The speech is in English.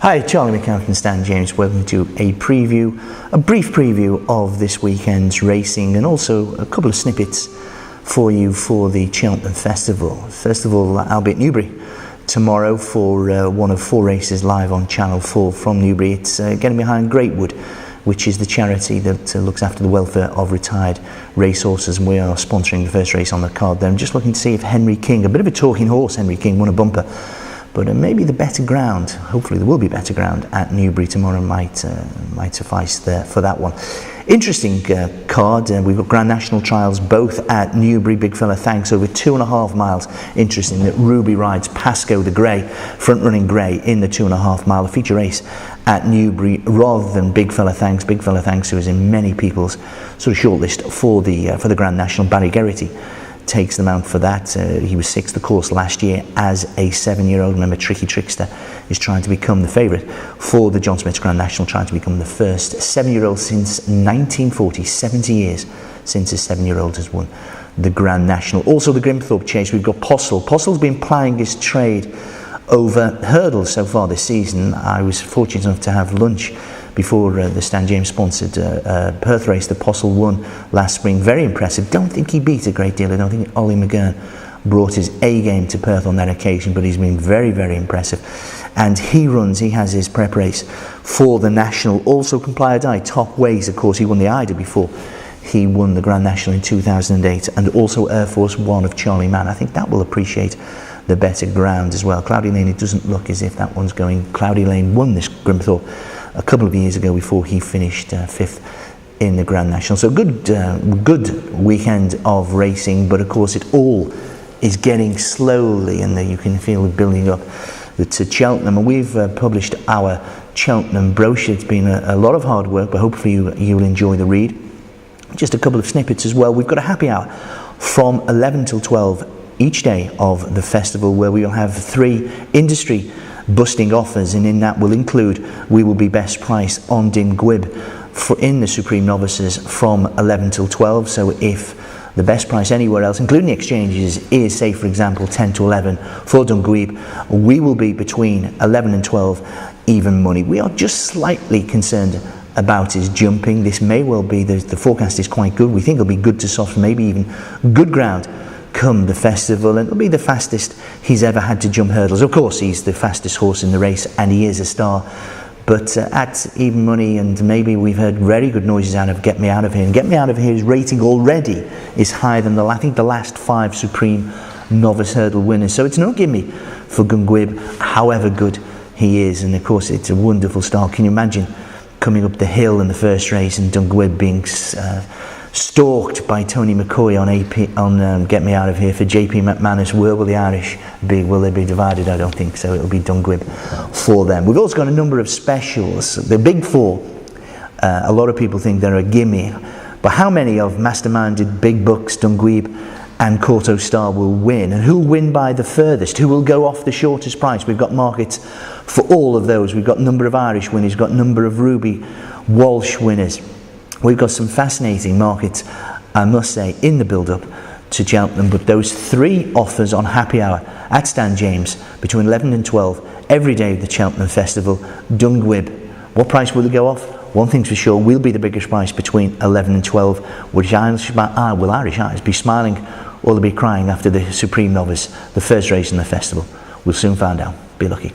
Hi, Charlie McCann from Stan James. Welcome to a brief preview of this weekend's racing, and also a couple of snippets for you for the Cheltenham Festival. I'll be at Newbury tomorrow for one of 4 races live on Channel 4 from Newbury. It's getting behind Greatwood, which is the charity that looks after the welfare of retired racehorses, and we are sponsoring the first race on the card there. I'm just looking to see if Henry King, a bit of a talking horse, Henry King won a bumper, but maybe the better ground, hopefully there will be better ground at Newbury tomorrow, might suffice there for that one. Interesting card. We've got Grand National trials both at Newbury. Big fella thanks, over 2.5 miles. Interesting that Ruby rides Pasco the grey, front running grey, in the 2.5 mile, a feature race at Newbury rather than Big fella thanks. Big fella thanks, who is in many people's sort of shortlist for the Grand National. Barry Geraghty takes the mount for that. He was 6th the course last year as a 7-year-old. Remember, Tricky Trickster is trying to become the favourite for the John Smith's Grand National, trying to become the first 7-year-old since 1940, 70 years since a 7-year-old has won the Grand National. Also the Grimthorpe Chase, we've got Postle. Postle's been plying his trade over hurdles so far this season. I was fortunate enough to have lunch before the Stan James sponsored Perth race that Postle won last spring. Very impressive. Don't think he beat a great deal. I don't think Ollie McCann brought his A game to Perth on that occasion, but he's been very, very impressive. And he has his prep race for the National. Also Comply or Die, Top Ways, of course, he won the Ida before he won the Grand National in 2008, and also Air Force One of Charlie Mann. I think that will appreciate the better ground as well. Cloudy Lane, it doesn't look as if that one's going. Cloudy Lane won this Grimthorpe a couple of years ago before he finished 5th in the Grand National. So good weekend of racing, but of course it all is getting slowly, and you can feel it building up to Cheltenham. And we've published our Cheltenham brochure. It's been a lot of hard work, but hopefully you'll enjoy the read. Just a couple of snippets as well. We've got a happy hour from 11 till 12 each day of the festival, where we will have 3 industry busting offers, and in that will include, we will be best price on Dungwib in the Supreme Novices from 11 till 12. So if the best price anywhere else, including the exchanges, is, say for example, 10 to 11 for Dungwib, we will be between 11 and 12 even money. We are just slightly concerned about his jumping. This may well be, the forecast is quite good. We think it'll be good to soft, maybe even good ground come the festival, and it'll be the fastest he's ever had to jump hurdles. Of course, he's the fastest horse in the race, and he is a star. But at even money, and maybe we've heard very good noises out of Get Me Out of Here. And Get Me Out of Here's rating already is higher than I think the last 5 Supreme Novice Hurdle winners. So it's no gimme for Dungwib, however good he is. And of course, it's a wonderful start. Can you imagine coming up the hill in the first race and Dungwib being stalked by Tony McCoy on Get Me Out of Here for JP McManus? Where will the Irish be? Will they be divided? I don't think so. It'll be Dungwib for them. We've also got a number of specials. The big 4, a lot of people think they're a gimme, but how many of Masterminded, Big Bucks, Dungwib and Corto Star will win? And who will win by the furthest? Who will go off the shortest price? We've got markets for all of those. We've got a number of Irish winners, we've got a number of Ruby Walsh winners. We've got some fascinating markets, I must say, in the build-up to Cheltenham. But those 3 offers on happy hour at Stan James between 11 and 12 every day of the Cheltenham Festival. Dungwib, what price will it go off? One thing's for sure, we'll be the biggest price between 11 and 12. Will Irish eyes be smiling, or they'll be crying after the Supreme Novice, the first race in the festival? We'll soon find out. Be lucky.